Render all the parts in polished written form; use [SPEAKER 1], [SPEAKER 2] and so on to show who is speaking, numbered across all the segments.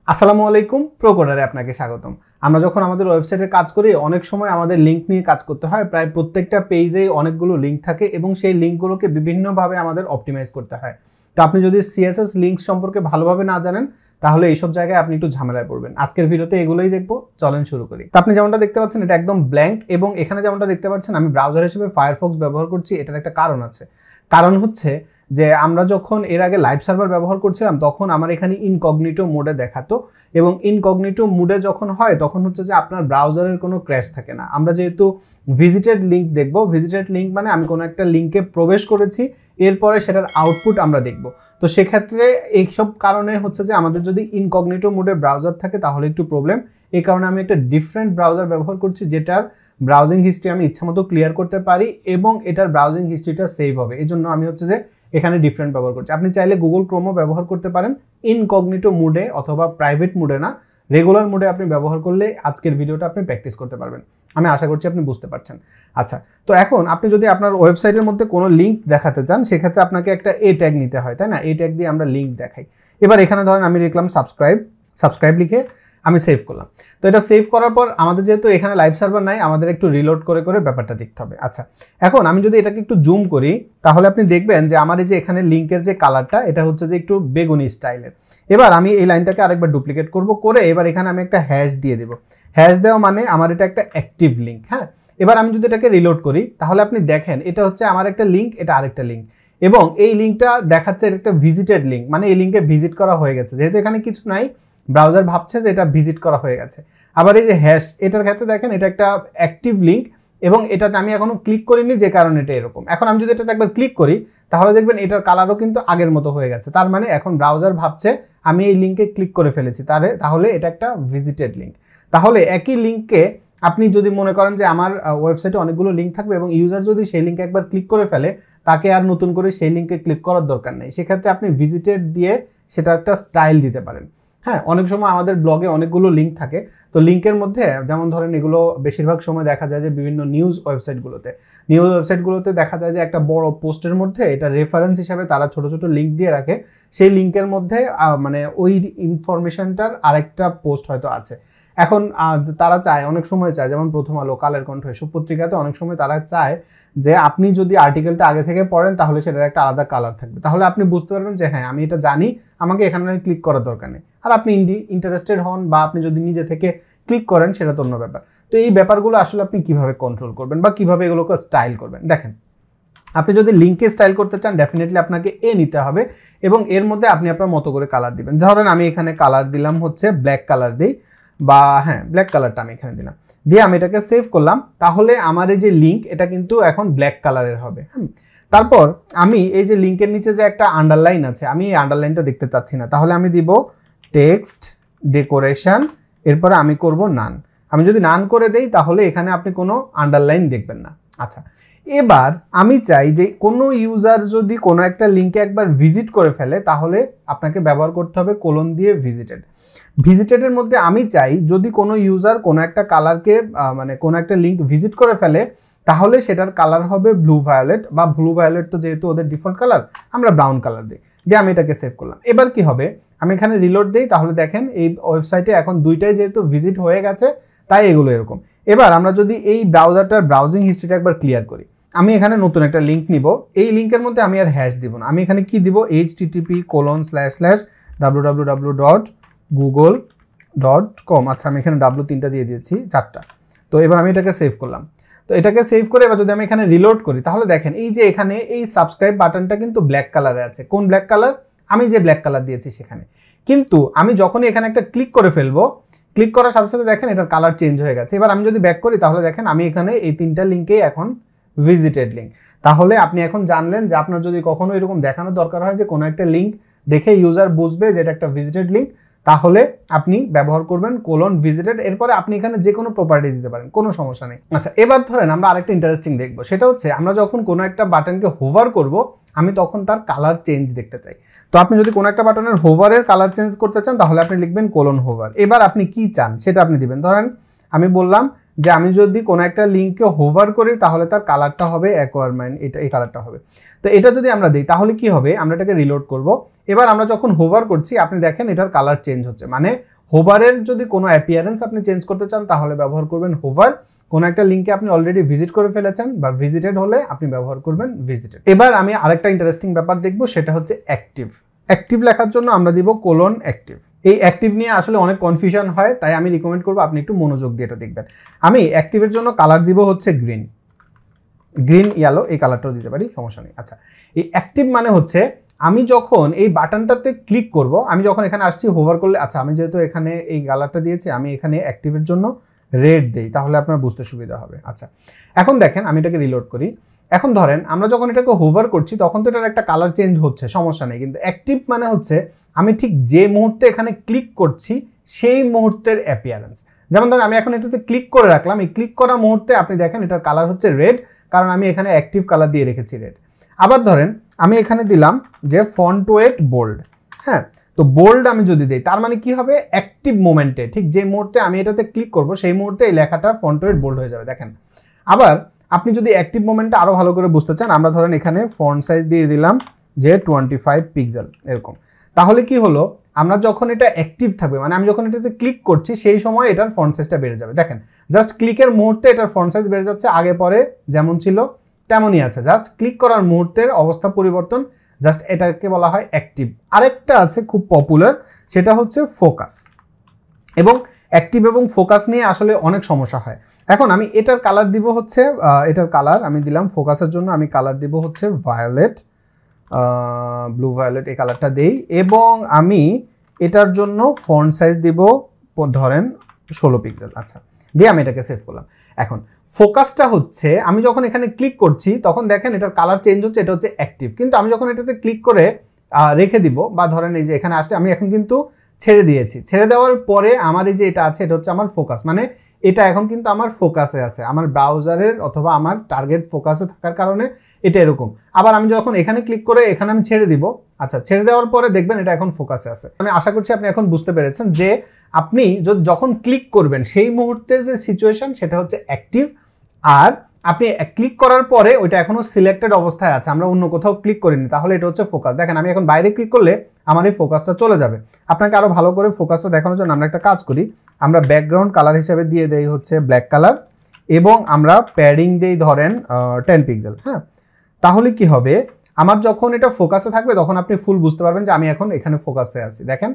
[SPEAKER 1] আসসালামু আলাইকুম, প্রোকোডারে আপনাকে স্বাগতম। আমরা যখন আমাদের ওয়েবসাইটে কাজ করি অনেক সময় আমাদের লিঙ্ক নিয়ে কাজ করতে হয়। প্রায় প্রত্যেকটা পেজেই অনেকগুলো লিঙ্ক থাকে এবং সেই লিঙ্কগুলোকে বিভিন্নভাবে আমাদের অপটিমাইজ করতে হয়। তো আপনি যদি সিএসএস লিঙ্ক সম্পর্কে ভালোভাবে না জানেন তাহলে এইসব জায়গায় আপনি একটু ঝামেলায় পড়বেন। আজকের ভিডিওতে এগুলোই দেখবো, চলেন শুরু করি। তো আপনি যেমনটা দেখতে পাচ্ছেন এটা একদম ব্ল্যাঙ্ক এবং এখানে যেমনটা দেখতে পাচ্ছেন আমি ব্রাউজার হিসেবে ফায়ারফক্স ব্যবহার করছি। এটার একটা কারণ আছে। কারণ হচ্ছে যে আমরা যখন এর আগে লাইভ সার্ভার ব্যবহার করছিলাম তখন আমার এখানে ইনকগনিটো মোডে দেখাতো এবং ইনকগনিটো মোডে যখন হয় তখন হচ্ছে যে আপনার ব্রাউজারের কোনো ক্র্যাশ থাকে না। আমরা যেহেতু ভিজিটেড লিঙ্ক দেখব, ভিজিটেড লিঙ্ক মানে আমি কোনো একটা লিঙ্কে প্রবেশ করেছি, এরপরে সেটার আউটপুট আমরা দেখব। তো সেক্ষেত্রে এইসব কারণে হচ্ছে যে আমাদের যদি ইনকগনিটো মোডে ব্রাউজার থাকে তাহলে একটু প্রবলেম। এই কারণে আমি একটা ডিফারেন্ট ব্রাউজার ব্যবহার করছি যেটার ব্রাউজিং হিস্ট্রি আমি ইচ্ছামতো ক্লিয়ার করতে পারি এবং এটার ব্রাউজিং হিস্ট্রিটা সেভ হবে। এই জন্য আমি হচ্ছে যে এখানে ডিফারেন্ট ব্যবহার করছি। আপনি চাইলে গুগল ক্রোমও ব্যবহার করতে পারেন ইনকগনিটো মোডে অথবা প্রাইভেট মোডে না, রেগুলার মোডে আপনি ব্যবহার করলে আজকের ভিডিওটা আপনি প্র্যাকটিস করতে পারবেন। আমি আশা করছি আপনি বুঝতে পারছেন। আচ্ছা, তো এখন আপনি যদি আপনার ওয়েবসাইটের মধ্যে কোনো লিঙ্ক দেখাতে চান সেক্ষেত্রে আপনাকে একটা এ ট্যাগ নিতে হয়, তাই না? এ ট্যাগ দিয়ে আমরা লিঙ্ক দেখাই। এবার এখানে ধরেন আমি লিখলাম সাবস্ক্রাইব লিখে আমি সেভ করলাম। তো এটা সেভ করার পর আমাদের যেহেতু এখানে লাইভ সার্ভার নাই, আমাদের একটু রিলোড করে করে ব্যাপারটা দেখতে হবে। আচ্ছা, এখন আমি যদি এটাকে একটু জুম করি তাহলে আপনি দেখবেন যে আমার এই যে এখানে লিঙ্কের যে কালারটা এটা হচ্ছে যে একটু বেগুনি স্টাইলের। এবার আমি এই লাইনটাকে আরেকবার ডুপ্লিকেট করে এবার এখানে আমি একটা হ্যাশ দিয়ে দেব। হ্যাশ দেওয়া মানে আমার এটা একটা অ্যাক্টিভ লিঙ্ক। হ্যাঁ, এবার আমি যদি এটাকে রিলোড করি তাহলে আপনি দেখেন এটা হচ্ছে আমার একটা লিঙ্ক, এটা আরেকটা লিঙ্ক এবং এই লিঙ্কটা দেখাচ্ছে এটা একটা ভিজিটেড লিঙ্ক, মানে এই লিঙ্কে ভিজিট করা হয়ে গেছে। যেহেতু এখানে কিছু নাই, ব্রাউজার ভাবছে যে এটা ভিজিট করা হয়ে গেছে। আবার এই যে হ্যাশ, এটার ক্ষেত্রে দেখেন এটা একটা অ্যাক্টিভ লিঙ্ক এবং এটাতে আমি এখনো ক্লিক করিনি যে কারণে এটা এরকম। এখন আমি যদি এটাতে একবার ক্লিক করি তাহলে দেখবেন এটার কালারও কিন্তু আগের মতো হয়ে গেছে। তার মানে এখন ব্রাউজার ভাবছে আমি এই লিঙ্কে ক্লিক করে ফেলেছি, তাহলে এটা একটা ভিজিটেড লিঙ্ক। তাহলে একই লিঙ্ককে আপনি যদি মনে করেন যে আমার ওয়েবসাইটে অনেকগুলো লিঙ্ক থাকবে এবং ইউজার যদি সেই লিঙ্কে একবার ক্লিক করে ফেলে তাকে আর নতুন করে সেই লিঙ্কে ক্লিক করার দরকার নেই। সেক্ষেত্রে আপনি ভিজিটেড দিয়ে সেটা একটা স্টাইল দিতে পারেন। হ্যাঁ, অনেক সময় আমাদের ব্লগে অনেকগুলো লিঙ্ক থাকে। তো লিঙ্কের মধ্যে যেমন ধরেন এগুলো বেশিরভাগ সময় দেখা যায় যে বিভিন্ন নিউজ ওয়েবসাইটগুলোতে দেখা যায় যে একটা বড় পোস্টের মধ্যে এটা রেফারেন্স হিসাবে তারা ছোট ছোট লিঙ্ক দিয়ে রাখে। সেই লিঙ্কের মধ্যে মানে ওই ইনফরমেশনটার আরেকটা পোস্ট হয়তো আছে। এখন তারা চায়, অনেক সময় চায়, যেমন প্রথম আলো, কালের কণ্ঠ, এসব পত্রিকাতে অনেক সময় তারা চায় যে আপনি যদি আর্টিকেলটা আগে থেকে পড়েন তাহলে সেটার একটা আলাদা কালার থাকবে। তাহলে আপনি বুঝতে পারবেন যে হ্যাঁ আমি এটা জানি, আমাকে এখানে ক্লিক করার দরকার নেই। আর আপনি ইন্টারেস্টেড হন বা আপনি যদি নিজে থেকে ক্লিক করেন সেটা তো অন্য ব্যাপার। তো এই ব্যাপারগুলো আসলে আপনি কিভাবে কন্ট্রোল করবেন বা কিভাবে এগুলোকে স্টাইল করবেন, দেখেন আপনি যদি লিঙ্কে স্টাইল করতে চান ডেফিনেটলি আপনাকে এ নিতে হবে এবং এর মধ্যে আপনি আপনার মতো করে কালার দিবেন। ধরেন আমি এখানে কালার দিলাম হচ্ছে ব্ল্যাক কালার দিই, বা হ্যাঁ ব্ল্যাক কালারটা আমি এখানে দিলাম, দিয়ে আমি এটাকে সেভ করলাম। তাহলে আমার এই যে লিঙ্ক এটা কিন্তু এখন ব্ল্যাক কালারের হবে। তারপর আমি এই যে লিঙ্কের নিচে যে একটা আন্ডারলাইন আছে, আমি এই আন্ডারলাইনটা দেখতে চাচ্ছি না, তাহলে আমি দিব টেক্সট ডেকোরেশন, এরপরে আমি করব নান। আমি যদি নান করে দেই তাহলে এখানে আপনি কোনো আন্ডারলাইন দেখবেন না। আচ্ছা, এবার আমি চাই যে কোনো ইউজার যদি কোনো একটা লিঙ্কে একবার ভিজিট করে ফেলে তাহলে আপনাকে ব্যবহার করতে হবে কোলন দিয়ে ভিজিটেডের মধ্যে আমি চাই যদি কোনো ইউজার কোনো একটা কালারকে মানে কোনো একটা লিঙ্ক ভিজিট করে ফেলে তাহলে সেটার কালার হবে ব্লু ভায়োলেট, বা ব্লু ভায়োলেট তো যেহেতু ওদের ডিফল্ট কালার আমরা ব্রাউন কালার দিই। দিয়ে আমি এটাকে সেভ করলাম। এবার কি হবে, আমি এখানে রিলোড দিই তাহলে দেখেন এই ওয়েবসাইটে এখন দুইটাই যেহেতু ভিজিট হয়ে গেছে তাই এগুলো এরকম। এবার আমরা যদি এই ব্রাউজারটার ব্রাউজিং হিস্ট্রিটা একবার ক্লিয়ার করি, আমি এখানে নতুন একটা লিঙ্ক নিব। এই লিঙ্কের মধ্যে আমি আর হ্যাশ দিব না, আমি এখানে কি দিব http://www.google.com। আচ্ছা, আমি এখানে W3টা দিয়ে দিয়েছি, 4টা। তো এবার আমি এটাকে সেভ করলাম। তো এটাকে সেভ করে এবার যদি আমি এখানে রিলোড করি তাহলে দেখেন এই যে এখানে এই সাবস্ক্রাইব বাটনটা কিন্তু ব্ল্যাক কালারে আছে। কোন ব্ল্যাক কালার? আমি যে ব্ল্যাক কালার দিয়েছি সেখানে। কিন্তু আমি যখনই এখানে একটা ক্লিক করে ফেলবো, ক্লিক করার সাথে সাথে দেখেন এটার কালার চেঞ্জ হয়ে গেছে। এবার আমি যদি ব্যাক করি তাহলে দেখেন আমি এখানে এই 3টা লিঙ্কেই এখন ভিজিটেড লিঙ্ক। তাহলে আপনি এখন জানলেন যে আপনার যদি কখনো এরকম দেখানোর দরকার হয় যে কোনো একটা লিঙ্ক দেখে ইউজার বুঝবে যে এটা একটা ভিজিটেড লিঙ্ক, তাহলে আপনি ব্যবহার করবেন কোলন ভিজিটেড। এরপরে আপনি এখানে যে কোনো প্রপার্টি দিতে পারেন, কোনো সমস্যা নেই। আচ্ছা, এবার ধরেন আমরা আরেকটা ইন্টারেস্টিং দেখবো, সেটা হচ্ছে আমরা যখন কোনো একটা বাটনকে হোভার করব আমি তখন তার কালার চেঞ্জ দেখতে চাই। তো আপনি যদি কোনো একটা বাটনের হোভারের কালার চেঞ্জ করতে চান তাহলে আপনি লিখবেন কোলন হোভার। এবার আপনি কি চান সেটা আপনি দিবেন। ধরেন আমি বললাম যে আমি যদি কোনো একটা লিঙ্কে হোভার করি তাহলে তার কালারটা হবে অ্যাকোয়ারমেন্ট, এটা এই কালারটা হবে। তো এটা যদি আমরা দিই তাহলে কি হবে, আমরা এটাকে রিলোড করব। এবার আমরা যখন হোভার করছি আপনি দেখেন এটার কালার চেঞ্জ হচ্ছে, মানে হোভারের যদি কোনো অ্যাপিয়ারেন্স আপনি চেঞ্জ করতে চান তাহলে ব্যবহার করবেন হোভার। কোনো একটা লিঙ্কে আপনি অলরেডি ভিজিট করে ফেলেছেন বা ভিজিটেড হলে আপনি ব্যবহার করবেন ভিজিটেড। এবার আমি আরেকটা ইন্টারেস্টিং ব্যাপার দেখব, সেটা হচ্ছে অ্যাক্টিভ। অ্যাক্টিভ লেখার জন্য আমরা দিব কোলন অ্যাক্টিভ। এই অ্যাক্টিভ নিয়ে আসলে অনেক কনফিউশন হয়, তাই আমি রিকমেন্ড করবো আপনি একটু মনোযোগ দিয়ে এটা দেখবেন। আমি অ্যাক্টিভের জন্য কালার দিব হচ্ছে গ্রিন, ইয়েলো, এই কালারটাও দিতে পারি, সমস্যা নেই। আচ্ছা, এই অ্যাক্টিভ মানে হচ্ছে আমি যখন এই বাটনটাতে ক্লিক করব, আমি যখন এখানে আসছি হোভার করলে, আচ্ছা আমি যেহেতু এখানে এই কালারটা দিয়েছি, আমি এখানে অ্যাক্টিভের জন্য রেড দেই, তাহলে আপনার বুঝতে সুবিধা হবে। আচ্ছা, এখন দেখেন আমি এটাকে রিলোড করি। এখন ধরেন আমরা যখন এটাকে হোভার করছি তখন তো এটার একটা কালার চেঞ্জ হচ্ছে, সমস্যা নেই। কিন্তু অ্যাক্টিভ মানে হচ্ছে আমি ঠিক যে মুহূর্তে এখানে ক্লিক করছি সেই মুহূর্তের অ্যাপিয়ারেন্স। যেমন ধরেন আমি এখন এটাতে ক্লিক করে রাখলাম, এই ক্লিক করা মুহূর্তে আপনি দেখেন এটার কালার হচ্ছে রেড, কারণ আমি এখানে অ্যাক্টিভ কালার দিয়ে রেখেছি রেড। আবার ধরেন আমি এখানে দিলাম যে ফন্ট ওয়েট বোল্ড, হ্যাঁ, তো বোল্ড আমি যদি দিই তার মানে কি হবে, অ্যাক্টিভ মোমেন্টে ঠিক যে মুহূর্তে আমি এটাতে ক্লিক করব সেই মুহূর্তে এই লেখাটা ফন্ট ওয়েট বোল্ড হয়ে যাবে। দেখেন, আবার আপনি যদি অ্যাক্টিভ মোমেন্টটা আরো ভালো করে বুঝতে চান, আমরা ধরেন এখানে ফন্ট সাইজ দিয়ে দিলাম যে 25 পিক্সেল এরকম। তাহলে কি হলো, আমরা যখন এটা অ্যাক্টিভ থাকবে, মানে আমি যখন এটাতে ক্লিক করছি সেই সময় এটার ফন্ট সাইজটা বেড়ে যাবে। দেখেন জাস্ট ক্লিকের মুহূর্তে এটার ফন্ট সাইজ বেড়ে যাচ্ছে, আগে পরে যেমন ছিল তেমনই আছে, জাস্ট ক্লিক করার মুহূর্তের অবস্থা পরিবর্তন, জাস্ট এটাকে বলা হয় অ্যাক্টিভ। আরেকটা আছে খুব পপুলার, সেটা হচ্ছে ফোকাস। এবং অ্যাক্টিভ এবং ফোকাস নিয়ে আসলে অনেক সমস্যা হয়। এখন আমি এটার কালার দিব হচ্ছে, এটার কালার আমি দিলাম ফোকাসের জন্য, আমি কালার দিব হচ্ছে ভায়োলেট, ব্লু ভায়োলেট, এই কালারটা দেই। এবং আমি এটার জন্য ফন্ট সাইজ দিব ধরেন 16 পিক্সেল। আচ্ছা, দিয়ে আমি এটাকে সেভ করলাম। এখন ফোকাসটা হচ্ছে আমি যখন এখানে ক্লিক করছি তখন দেখেন এটার কালার চেঞ্জ হচ্ছে, এটা হচ্ছে অ্যাক্টিভ। কিন্তু আমি যখন এটাতে ক্লিক করে রেখে দিব, বা ধরেন এই যে এখানে আসলে আমি এখন কিন্তু ছেড়ে দিয়েছি, ছেড়ে দেওয়ার পরে আমার এই যে এটা আছে এটা হচ্ছে আমার ফোকাস, মানে এটা এখন কিন্তু আমার ফোকাসে আছে, আমার ব্রাউজারের অথবা আমার টার্গেট ফোকাসে থাকার কারণে এটা এরকম। আবার আমি যখন এখানে ক্লিক করে এখানে আমি ছেড়ে দিব, আচ্ছা ছেড়ে দেওয়ার পরে দেখবেন এটা এখন ফোকাসে আছে। আমি আশা করছি আপনি এখন বুঝতে পেরেছেন যে আপনি যখন ক্লিক করবেন সেই মুহূর্তের যে সিচুয়েশন সেটা হচ্ছে অ্যাক্টিভ, আর আপনি ক্লিক করার পরে ওইটা এখনো সিলেক্টেড অবস্থায় আছে, আমরা অন্য কোথাও ক্লিক করিনি, তাহলে এটা হচ্ছে ফোকাস। দেখেন আমি এখন বাইরে ক্লিক করলে আমার এই ফোকাসটা চলে যাবে। আপনাকে আরো ভালো করে ফোকাসটা দেখানোর জন্য আমরা একটা কাজ করি, আমরা ব্যাকগ্রাউন্ড কালার হিসেবে দিয়ে দেই হচ্ছে ব্ল্যাক কালার, এবং আমরা প্যাডিং দেই ধরেন 10 পিক্সেল। হ্যাঁ, তাহলে কি হবে, আমার যখন এটা ফোকাসে থাকবে তখন আপনি ফুল বুঝতে পারবেন যে আমি এখন এখানে ফোকাসে আছি। দেখেন,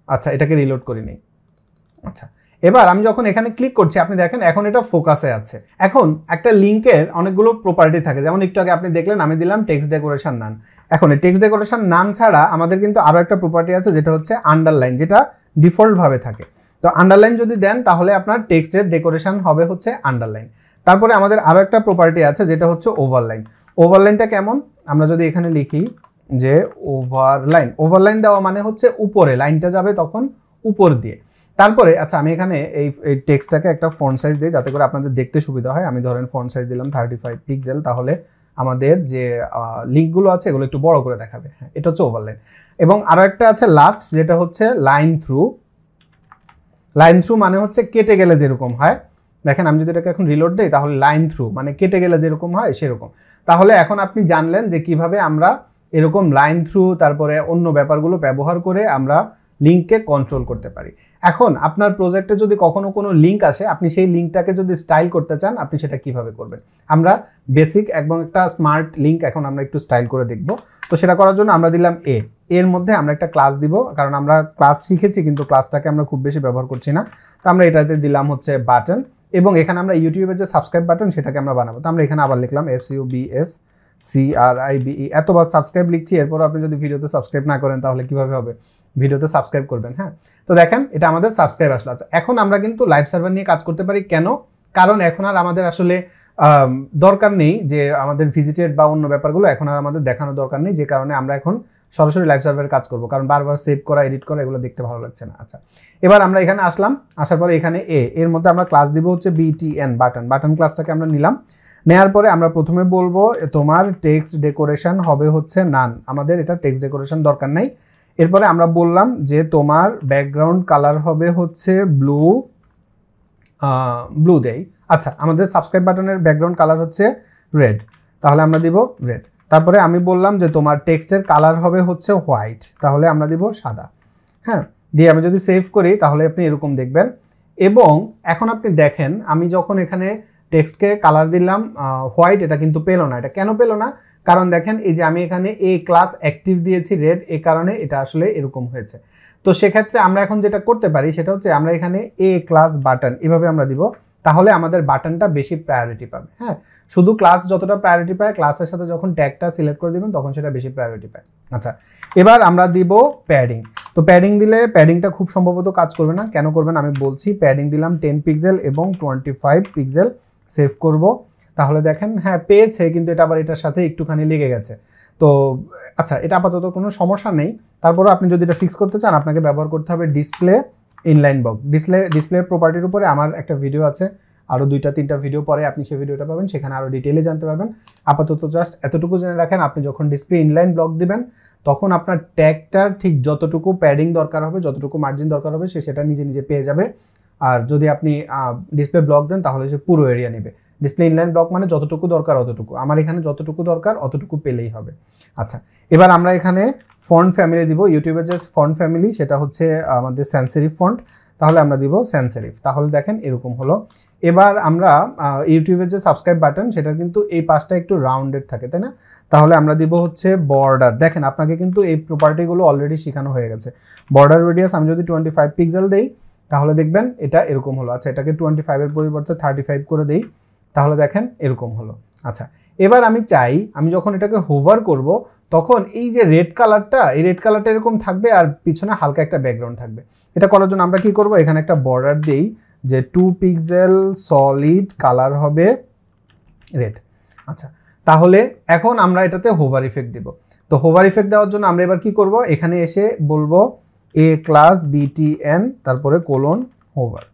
[SPEAKER 1] আচ্ছা এটাকে রিলোড করে নেই। আচ্ছা, এবার আমি যখন এখানে ক্লিক করছি আপনি দেখেন এখন এটা ফোকাসে আছে। এখন একটা লিঙ্কের অনেকগুলো প্রপার্টি থাকে, যেমন একটু আগে আপনি দেখলেন আমি দিলাম টেক্সট ডেকোরেশন নান। এখন এই টেক্সট ডেকোরেশন নান ছাড়া আমাদের কিন্তু আরো একটা প্রপার্টি আছে যেটা হচ্ছে আন্ডারলাইন, যেটা ডিফল্ট ভাবে থাকে। তো আন্ডারলাইন যদি দেন তাহলে আপনার টেক্সটের ডেকোরেশন হবে হচ্ছে আন্ডারলাইন। তারপরে আমাদের আরো একটা প্রপার্টি আছে যেটা হচ্ছে ওভারলাইন। ওভারলাইনটা কেমন, আমরা যদি এখানে লিখি যে ওভারলাইন দেওয়া মানে হচ্ছে উপরে লাইনটা যাবে তখন উপর দিয়ে। তারপরে আচ্ছা আমি এখানে এই টেক্সটটাকে একটা ফন্ট সাইজ দিই যাতে করে আপনাদের দেখতে সুবিধা হয়। আমি ধরেন ফন্ট সাইজ দিলাম 35 পিক্সেল, তাহলে আমাদের যে লিঙ্কগুলো আছে এগুলো একটু বড় করে দেখাবে। হ্যাঁ, এটা হচ্ছে ওভারলাইন। এবং আরো একটা আছে লাস্ট, যেটা হচ্ছে লাইন থ্রু। লাইন থ্রু মানে হচ্ছে কেটে গেলে যেরকম হয়, দেখেন আমি যদি এটাকে এখন রিলোড দেই তাহলে লাইন থ্রু মানে কেটে গেলে যেরকম হয় সেরকম। তাহলে এখন আপনি জানলেন যে কিভাবে আমরা এরকম লাইন থ্রু তারপরে অন্য ব্যাপারগুলো ব্যবহার করে আমরা লিঙ্ককে কন্ট্রোল করতে পারি। এখন আপনার প্রজেক্টে যদি কখনো কোনো লিঙ্ক আসে, আপনি সেই লিঙ্কটাকে যদি স্টাইল করতে চান আপনি সেটা কিভাবে করবেন। আমরা বেসিক এবং একটা স্মার্ট লিঙ্ক এখন আমরা একটু স্টাইল করে দেখব। তো সেটা করার জন্য আমরা দিলাম এর মধ্যে আমরা একটা ক্লাস দিব, কারণ আমরা ক্লাস শিখেছি কিন্তু ক্লাসটাকে আমরা খুব বেশি ব্যবহার করছি না। তো আমরা এটাতে দিলাম হচ্ছে বাটন, এবং এখানে আমরা ইউটিউবের যে সাবস্ক্রাইব বাটন সেটাকে আমরা বানাবো। তো আমরা এখানে আবার লিখলাম SUBSCRIBE। এতবার সাবস্ক্রাইব লিখছি, এরপর আপনি যদি ভিডিওতে সাবস্ক্রাইব না করেন তাহলে কিভাবে হবে, ভিডিওতে সাবস্ক্রাইব করবেন। হ্যাঁ, তো দেখেন এটা আমাদের সাবস্ক্রাইব আসলো। আচ্ছা, এখন আমরা কিন্তু লাইভ সার্ভার নিয়ে কাজ করতে পারি। কেন? কারণ এখন আর আমাদের আসলে দরকার নেই যে আমাদের ভিজিটেড বা অন্য ব্যাপারগুলো এখন আর আমাদের দেখানোর দরকার নেই, যে কারণে আমরা এখন সরাসরি লাইভ সার্ভারে কাজ করব, কারণ বারবার সেভ করা এডিট করা এগুলো দেখতে ভালো লাগছে না। আচ্ছা, এবার আমরা এখানে আসলাম, আসার পরে এখানে এর মধ্যে আমরা ক্লাস দিব হচ্ছে BTN বাটন ক্লাসটাকে আমরা নিলাম। নেয়ার পরে আমরা প্রথমে বলবো তোমার টেক্সট ডেকোরেশন হবে হচ্ছে নান, আমাদের এটা টেক্সট ডেকোরেশন দরকার নাই। এরপরে আমরা বললাম যে তোমার ব্যাকগ্রাউন্ড কালার হবে হচ্ছে ব্লু ব্লু দেই। আচ্ছা, আমাদের সাবস্ক্রাইব বাটনের ব্যাকগ্রাউন্ড কালার হচ্ছে রেড, তাহলে আমরা দিব রেড। তারপরে আমি বললাম যে তোমার টেক্সটের কালার হবে হচ্ছে হোয়াইট, তাহলে আমরা দিব সাদা। হ্যাঁ, দিয়ে আমি যদি সেভ করি তাহলে আপনি এরকম দেখবেন। এবং এখন আপনি দেখেন আমি যখন এখানে টেক্সটকে কালার দিলাম হোয়াইট, এটা কিন্তু পেলো না। এটা কেন পেলো না? কারণ দেখেন এই যে আমি এখানে এ ক্লাস অ্যাক্টিভ দিয়েছি রেড, এই কারণে এটা আসলে এরকম হয়েছে। তো সেক্ষেত্রে আমরা এখন যেটা করতে পারি সেটা হচ্ছে আমরা এখানে এ ক্লাস বাটন এভাবে আমরা দিব, তাহলে আমাদের বাটনটা বেশি প্রায়োরিটি পাবে। হ্যাঁ, শুধু ক্লাস যতটা প্রায়োরিটি পায়, ক্লাসের সাথে যখন ট্যাগটা সিলেক্ট করে দিবেন তখন সেটা বেশি প্রায়োরিটি পায়। আচ্ছা, এবার আমরা দিব প্যাডিং। তো প্যাডিং দিলে প্যাডিংটা খুব সম্ভবত কাজ করবে না। কেন করবেন আমি বলছি। প্যাডিং দিলাম 10 পিক্সেল এবং 25 পিক্সেল, সেভ করব। তাহলে দেখেন হ্যাঁ পেয়েছে, কিন্তু এটা আবার এটার সাথে একটুখানি লেগে গেছে। তো আচ্ছা, এটা আপাতত কোনো সমস্যা নেই। তারপরে আপনি যদি এটা ফিক্স করতে চান আপনাকে ব্যবহার করতে হবে ডিসপ্লে ইনলাইন বক্স। ডিসপ্লে প্রপার্টির উপরে আমার একটা ভিডিও আছে, আরও 2-3টা ভিডিও পরে আপনি সেই ভিডিওটা পাবেন, সেখানে আরও ডিটেইলে জানতে পারবেন। আপাতত জাস্ট এতটুকু জেনে রাখেন, আপনি যখন ডিসপ্লে ইনলাইন ব্লক দিবেন তখন আপনার ট্যাগটার ঠিক যতটুকু প্যাডিং দরকার হবে, যতটুকু মার্জিন দরকার হবে সেটা নিজে নিজে পেয়ে যাবে। আর যদি আপনি ডিসপ্লে ব্লক দেন তাহলে সে পুরো এরিয়া নেবে। ডিসপ্লে ইনলাইন ব্লক মানে যতটুকু দরকার অতটুকু, আমার এখানে যতটুকু দরকার অতটুকু পেলেই হবে। আচ্ছা, এবার আমরা এখানে ফন্ট ফ্যামিলি দিব। ইউটিউবের যে ফন্ট ফ্যামিলি সেটা হচ্ছে আমাদের স্যান্স সেরিফ ফন্ট, তাহলে আমরা দিব স্যান্স সেরিফ। তাহলে দেখেন এরকম হলো। এবার আমরা ইউটিউবের যে সাবস্ক্রাইব বাটন সেটা কিন্তু এই পাশটা একটু রাউন্ডেড থাকে, তাই না? তাহলে আমরা দিব হচ্ছে বর্ডার। দেখেন আপনাকে কিন্তু এই প্রপার্টিগুলো অলরেডি শেখানো হয়ে গেছে। বর্ডার রেডিয়াস আমি যদি 25 পিক্সেল দেই তাহলে দেখবেন এটা এরকম হলো। আচ্ছা, এটাকে 25-এর পরিবর্তে 35 করে দেই, তাহলে দেখেন এরকম হলো। আচ্ছা, এবার আমি চাই আমি যখন এটাকে হোভার করব তখন এই যে রেড কালারটা, এই রেড কালারটা এরকম থাকবে আর পিছনে হালকা একটা ব্যাকগ্রাউন্ড থাকবে। এটা করার জন্য আমরা কি করব, এখানে একটা বর্ডার দেই যে 2 পিক্সেল সলিড কালার হবে রেড। আচ্ছা, তাহলে এখন আমরা এটাতে হোভার ইফেক্ট দিব। তো হোভার ইফেক্ট দেওয়ার জন্য আমরা এবার কি করব, এখানে এসে বলবো এ ক্লাস বিটিএন তারপরে কোলন হোভার।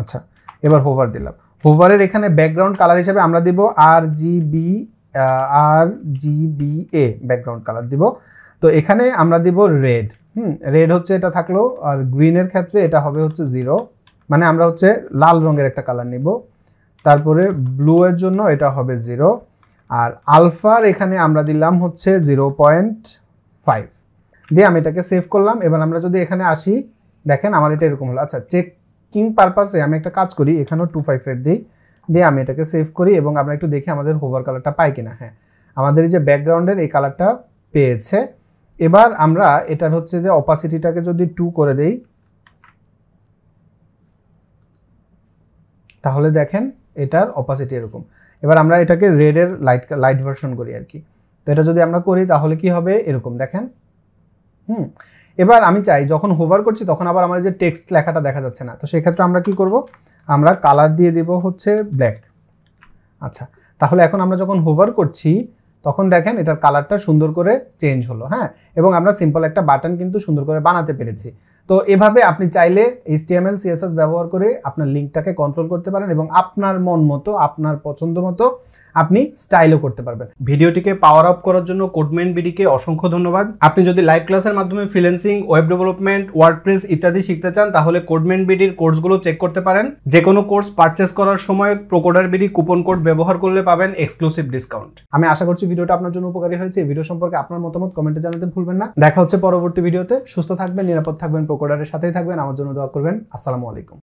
[SPEAKER 1] আচ্ছা, এবার হোভার দিলাম। হোভারের এখানে ব্যাকগ্রাউন্ড কালার হিসেবে আমরা দিব RGBA ব্যাকগ্রাউন্ড কালার দিব। তো এখানে আমরা দিব রেড। রেড হচ্ছে এটা থাকলো, আর গ্রিনের ক্ষেত্রে এটা হবে হচ্ছে 0, মানে আমরা হচ্ছে লাল রঙের একটা কালার নিব। তারপরে ব্লু এর জন্য এটা হবে 0, আর আলফার এখানে আমরা দিলাম হচ্ছে 0.5 দিয়ে আমি এটাকে সেভ করলাম। এবার আমরা যদি এখানে আসি দেখেন আমার এটা এরকম হলো। আচ্ছা, চেকিং পারপাসে আমি একটা কাজ করি, এখানেও 25 দিয়ে আমি এটাকে সেভ করি এবং আমরা একটু দেখি আমাদের হোভার কালারটা পাই কিনা। হ্যাঁ, আমাদের এই যে ব্যাকগ্রাউন্ডের এই কালারটা পেয়েছে। এবার আমরা এটার হচ্ছে যে অপাসিটিটাকে যদি 2 করে দেই তাহলে দেখেন এটার অপাসিটি এরকম। এবার আমরা এটাকে রেডের লাইট ভার্সন করি আর কি। তো এটা যদি আমরা করি তাহলে কি হবে, এরকম দেখেন। এবার আমি চাই যখন হোভার করছি তখন আবার আমার যে টেক্সট লেখাটা দেখা যাচ্ছে না, তো সেক্ষেত্রে আমরা কি করব, আমরা কালার দিয়ে দিব হচ্ছে ব্ল্যাক। আচ্ছা, তাহলে এখন আমরা যখন হোভার করছি তখন দেখেন এটার কালারটা সুন্দর করে চেঞ্জ হলো। হ্যাঁ, এবং আমরা সিম্পল একটা বাটন কিন্তু সুন্দর করে বানাতে পেরেছি। তো এভাবে আপনি চাইলে HTML CSS ব্যবহার করে আপনার লিঙ্কটাকে কন্ট্রোল করতে পারেন এবং আপনার মন মতো, আপনার পছন্দ মতো আপনি স্টাইলও করতে পারবেন। ভিডিওটিকে পাওয়ার আপ করার জন্য কোডম্যান বিডিকে অসংখ্য ধন্যবাদ। আপনি যদি লাইভ ক্লাসের মাধ্যমে ফ্রিল্যান্সিং, ওয়েব ডেভেলপমেন্ট, ওয়ার্ডপ্রেস ইত্যাদি শিখতে চান তাহলে কোডম্যান বিডির কোর্সগুলো চেক করতে পারেন। যে কোনো কোর্স পারচেস করার সময় প্রোকোডার বিডি কুপন কোড ব্যবহার করলে পাবেন এক্সক্লুসিভ ডিসকাউন্ট। আমি আশা করছি ভিডিওটা আপনার জন্য উপকারী হয়েছে। এই ভিডিও সম্পর্কে আপনার মতামত কমেন্টে জানাতে ভুলবেন না। দেখা হচ্ছে পরবর্তী ভিডিওতে। সুস্থ থাকবেন, নিরাপদ থাকবেন, প্রোকোডারের সাথেই থাকবেন। আমার জন্য দোয়া করবেন। আসসালামু আলাইকুম।